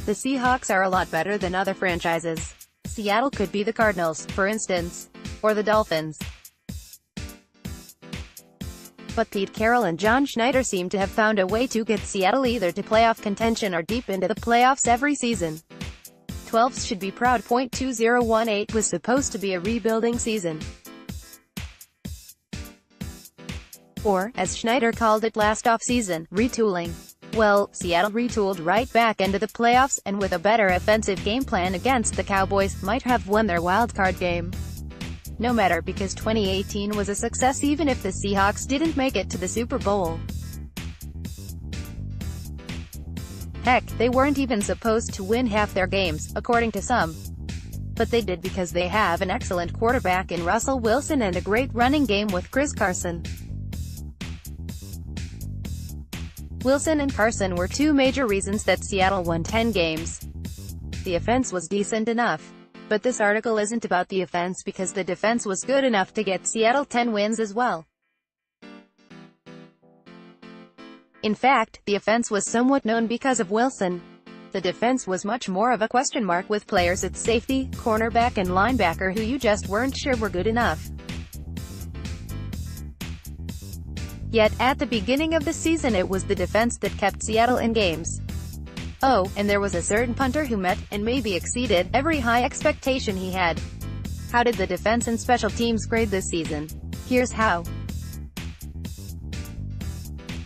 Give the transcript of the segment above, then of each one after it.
The Seahawks are a lot better than other franchises. Seattle could be the Cardinals, for instance. Or the Dolphins. But Pete Carroll and Schneider seem to have found a way to get Seattle either to playoff contention or deep into the playoffs every season. 12s should be proud. 2018 was supposed to be a rebuilding season. Or, as Schneider called it last offseason, retooling. Well, Seattle retooled right back into the playoffs, and with a better offensive game plan against the Cowboys, might have won their wildcard game. No matter, because 2018 was a success even if the Seahawks didn't make it to the Super Bowl. Heck, they weren't even supposed to win half their games, according to some. But they did because they have an excellent quarterback in Russell Wilson and a great running game with Chris Carson. Wilson and Carson were two major reasons that Seattle won 10 games. The offense was decent enough. But this article isn't about the offense because the defense was good enough to get Seattle 10 wins as well. In fact, the offense was somewhat known because of Wilson. The defense was much more of a question mark with players at safety, cornerback and linebacker who you just weren't sure were good enough. Yet, at the beginning of the season it was the defense that kept Seattle in games. Oh, and there was a certain punter who met, and maybe exceeded, every high expectation he had. How did the defense and special teams grade this season? Here's how.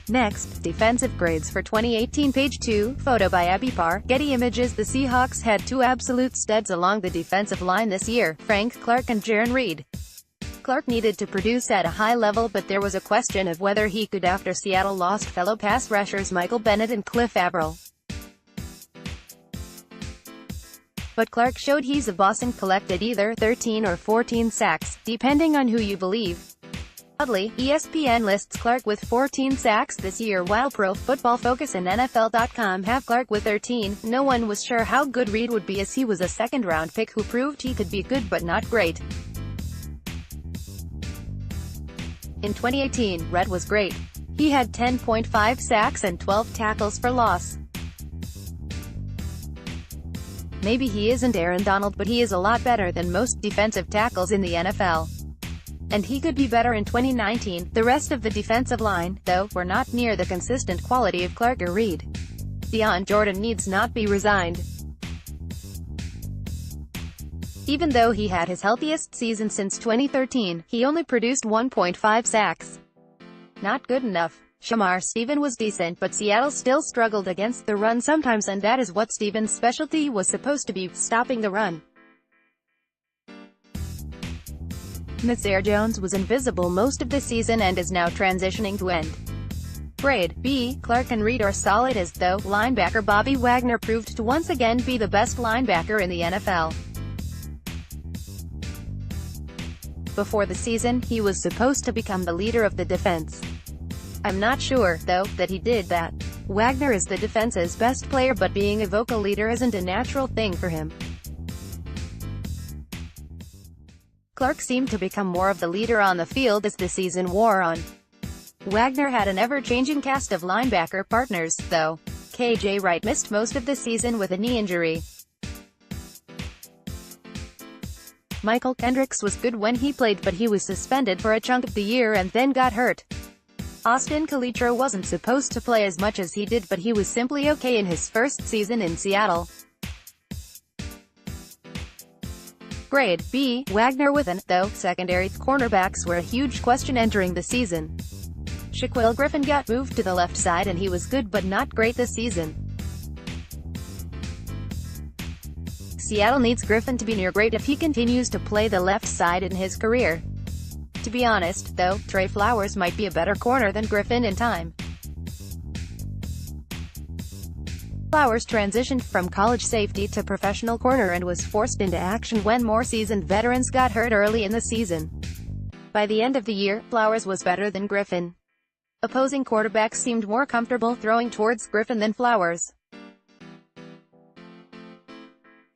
Next, defensive grades for 2018. Page 2, photo by Abby Parr, Getty Images. The Seahawks had two absolute studs along the defensive line this year, Frank Clark and Jarran Reed. Clark needed to produce at a high level, but there was a question of whether he could after Seattle lost fellow pass rushers Michael Bennett and Cliff Avril. But Clark showed he's a boss and collected either 13 or 14 sacks, depending on who you believe. Oddly, ESPN lists Clark with 14 sacks this year while Pro Football Focus and NFL.com have Clark with 13. No one was sure how good Reed would be as he was a second-round pick who proved he could be good but not great. In 2018, Reed was great. He had 10.5 sacks and 12 tackles for loss. Maybe he isn't Aaron Donald, but he is a lot better than most defensive tackles in the NFL. And he could be better in 2019. The rest of the defensive line, though, were not near the consistent quality of Clark or Reed. Dion Jordan needs not be resigned. Even though he had his healthiest season since 2013, he only produced 1.5 sacks. Not good enough. Shamar Stephen was decent, but Seattle still struggled against the run sometimes, and that is what Stephen's specialty was supposed to be, stopping the run. Nazir Jones was invisible most of the season and is now transitioning to end. Grade B. Clark and Reed are solid as though linebacker Bobby Wagner proved to once again be the best linebacker in the NFL. Before the season, he was supposed to become the leader of the defense. I'm not sure, though, that he did that. Wagner is the defense's best player, but being a vocal leader isn't a natural thing for him. Clark seemed to become more of the leader on the field as the season wore on. Wagner had an ever-changing cast of linebacker partners, though. K.J. Wright missed most of the season with a knee injury. Michael Kendricks was good when he played, but he was suspended for a chunk of the year and then got hurt. Austin Calitro wasn't supposed to play as much as he did, but he was simply okay in his first season in Seattle. Grade B. Wagner with an, though, secondary. Cornerbacks were a huge question entering the season. Shaquille Griffin got moved to the left side and he was good but not great this season. Seattle needs Griffin to be near great if he continues to play the left side in his career. To be honest, though, Trey Flowers might be a better corner than Griffin in time. Flowers transitioned from college safety to professional corner and was forced into action when more seasoned veterans got hurt early in the season. By the end of the year, Flowers was better than Griffin. Opposing quarterbacks seemed more comfortable throwing towards Griffin than Flowers.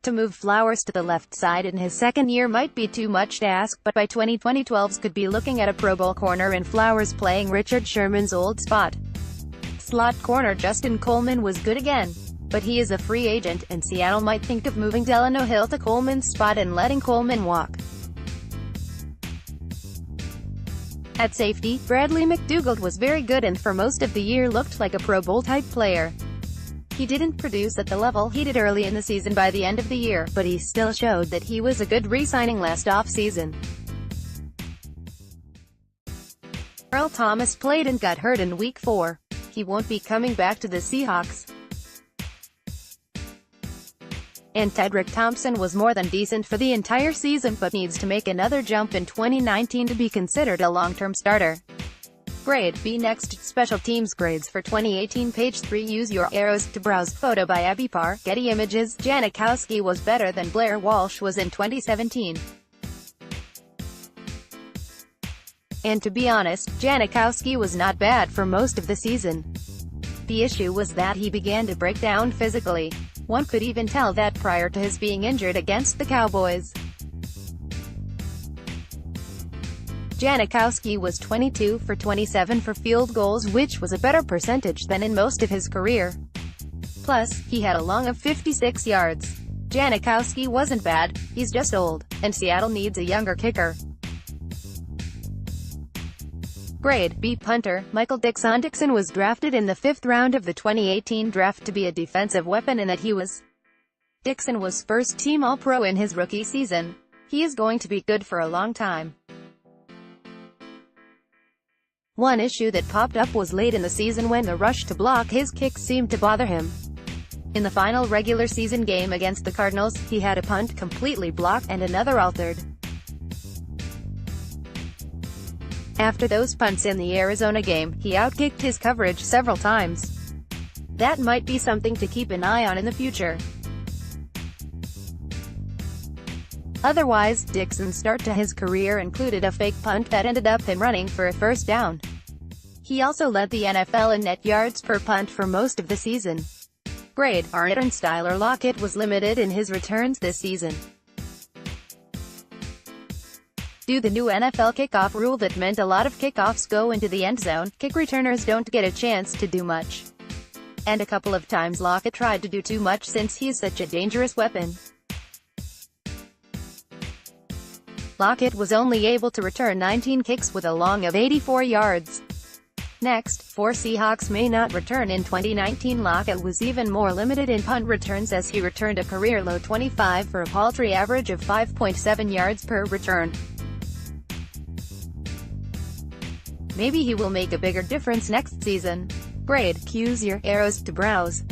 To move Flowers to the left side in his second year might be too much to ask, but by 2012s could be looking at a Pro Bowl corner and Flowers playing Richard Sherman's old spot. Slot corner Justin Coleman was good again. but he is a free agent, and Seattle might think of moving Delano Hill to Coleman's spot and letting Coleman walk. At safety, Bradley McDougald was very good and for most of the year looked like a Pro Bowl-type player. He didn't produce at the level he did early in the season by the end of the year, but he still showed that he was a good re-signing last offseason. Earl Thomas played and got hurt in Week 4. He won't be coming back to the Seahawks. And Tedrick Thompson was more than decent for the entire season but needs to make another jump in 2019 to be considered a long-term starter. Grade B. Next, special teams grades for 2018. Page 3. Use your arrows to browse. Photo by Abby Parr. Getty Images. Janikowski was better than Blair Walsh was in 2017. And to be honest, Janikowski was not bad for most of the season. The issue was that he began to break down physically. One could even tell that prior to his being injured against the Cowboys. Janikowski was 22 for 27 for field goals, which was a better percentage than in most of his career. Plus, he had a long of 56 yards. Janikowski wasn't bad, he's just old, and Seattle needs a younger kicker. Grade B. Punter. Michael Dixon. Dixon was drafted in the 5th round of the 2018 draft to be a defensive weapon and that he was. Dixon was first-team All-Pro in his rookie season. He is going to be good for a long time. One issue that popped up was late in the season when the rush to block his kicks seemed to bother him. In the final regular season game against the Cardinals, he had a punt completely blocked and another altered. After those punts in the Arizona game, he outkicked his coverage several times. That might be something to keep an eye on in the future. Otherwise, Dixon's start to his career included a fake punt that ended up him running for a first down. He also led the NFL in net yards per punt for most of the season. Grade R. Turnstile. Lockett was limited in his returns this season. Due to the new NFL kickoff rule that meant a lot of kickoffs go into the end zone, kick returners don't get a chance to do much. And a couple of times Lockett tried to do too much since he's such a dangerous weapon. Lockett was only able to return 19 kicks with a long of 84 yards. Next, 4 Seahawks may not return in 2019. Lockett was even more limited in punt returns as he returned a career-low 25 for a paltry average of 5.7 yards per return. Maybe he will make a bigger difference next season. Grade. Use your arrows to browse.